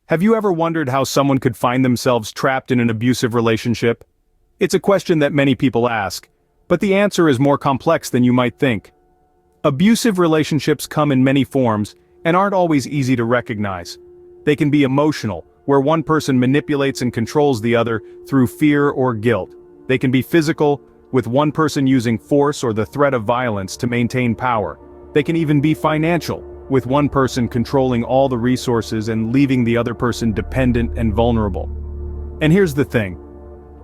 Have you ever wondered how someone could find themselves trapped in an abusive relationship? It's a question that many people ask, but the answer is more complex than you might think. Abusive relationships come in many forms and aren't always easy to recognize. They can be emotional, where one person manipulates and controls the other through fear or guilt. They can be physical, with one person using force or the threat of violence to maintain power. They can even be financial, with one person controlling all the resources and leaving the other person dependent and vulnerable. And here's the thing.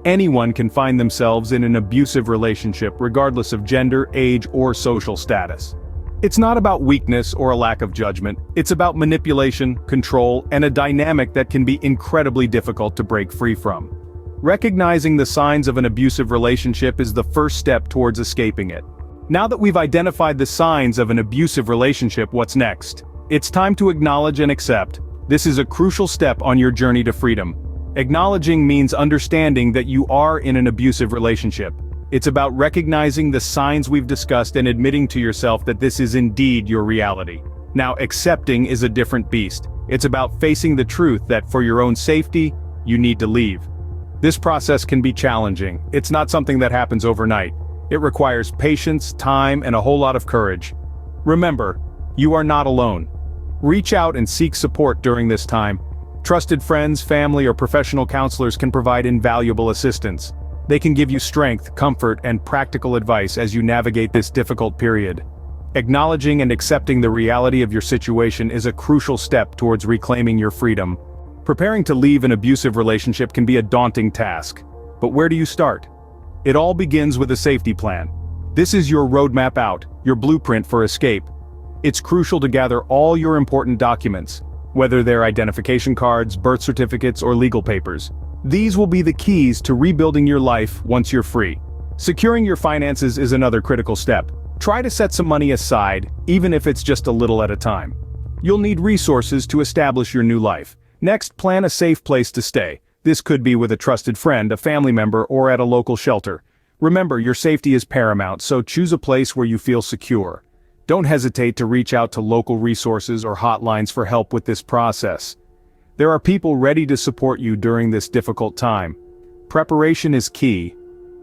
Anyone can find themselves in an abusive relationship regardless of gender, age, or social status. It's not about weakness or a lack of judgment, it's about manipulation, control, and a dynamic that can be incredibly difficult to break free from. Recognizing the signs of an abusive relationship is the first step towards escaping it. Now that we've identified the signs of an abusive relationship, what's next? It's time to acknowledge and accept. This is a crucial step on your journey to freedom. Acknowledging means understanding that you are in an abusive relationship. It's about recognizing the signs we've discussed and admitting to yourself that this is indeed your reality. Now, accepting is a different beast. It's about facing the truth that for your own safety, you need to leave. This process can be challenging. It's not something that happens overnight. It requires patience, time, and a whole lot of courage. Remember, you are not alone. Reach out and seek support during this time. Trusted friends, family, or professional counselors can provide invaluable assistance. They can give you strength, comfort, and practical advice as you navigate this difficult period. Acknowledging and accepting the reality of your situation is a crucial step towards reclaiming your freedom. Preparing to leave an abusive relationship can be a daunting task. But where do you start? It all begins with a safety plan. This is your roadmap out, your blueprint for escape. It's crucial to gather all your important documents, whether they're identification cards, birth certificates, or legal papers. These will be the keys to rebuilding your life once you're free. Securing your finances is another critical step. Try to set some money aside, even if it's just a little at a time. You'll need resources to establish your new life. Next, plan a safe place to stay. This could be with a trusted friend, a family member, or at a local shelter. Remember, your safety is paramount, so choose a place where you feel secure. Don't hesitate to reach out to local resources or hotlines for help with this process. There are people ready to support you during this difficult time. Preparation is key.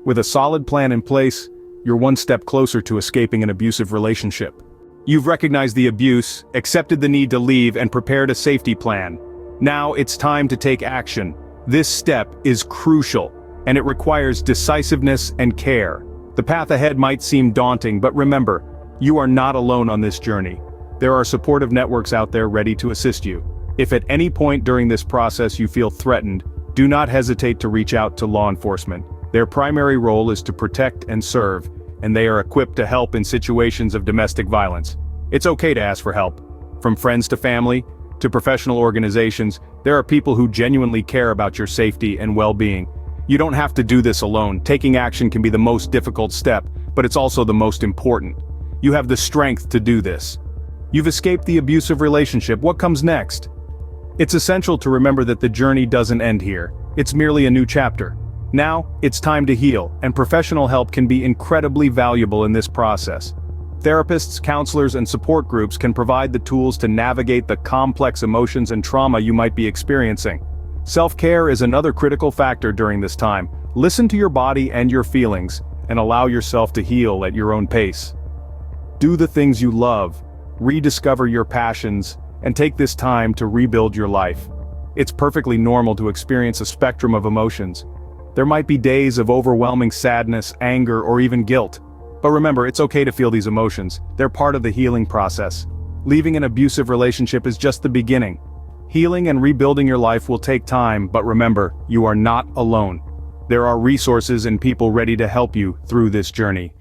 With a solid plan in place, you're one step closer to escaping an abusive relationship. You've recognized the abuse, accepted the need to leave, and prepared a safety plan. Now it's time to take action. This step is crucial, and it requires decisiveness and care. The path ahead might seem daunting, but remember, you are not alone on this journey. There are supportive networks out there ready to assist you. If at any point during this process you feel threatened, do not hesitate to reach out to law enforcement. Their primary role is to protect and serve, and they are equipped to help in situations of domestic violence. It's okay to ask for help. From friends to family, to professional organizations, there are people who genuinely care about your safety and well-being. You don't have to do this alone. Taking action can be the most difficult step, but it's also the most important. You have the strength to do this. You've escaped the abusive relationship. What comes next? It's essential to remember that the journey doesn't end here. It's merely a new chapter. Now, it's time to heal, and professional help can be incredibly valuable in this process. Therapists, counselors, and support groups can provide the tools to navigate the complex emotions and trauma you might be experiencing. Self-care is another critical factor during this time. Listen to your body and your feelings, and allow yourself to heal at your own pace. Do the things you love, rediscover your passions, and take this time to rebuild your life. It's perfectly normal to experience a spectrum of emotions. There might be days of overwhelming sadness, anger, or even guilt. But remember, it's okay to feel these emotions. They're part of the healing process. Leaving an abusive relationship is just the beginning. Healing and rebuilding your life will take time, but remember, you are not alone. There are resources and people ready to help you through this journey.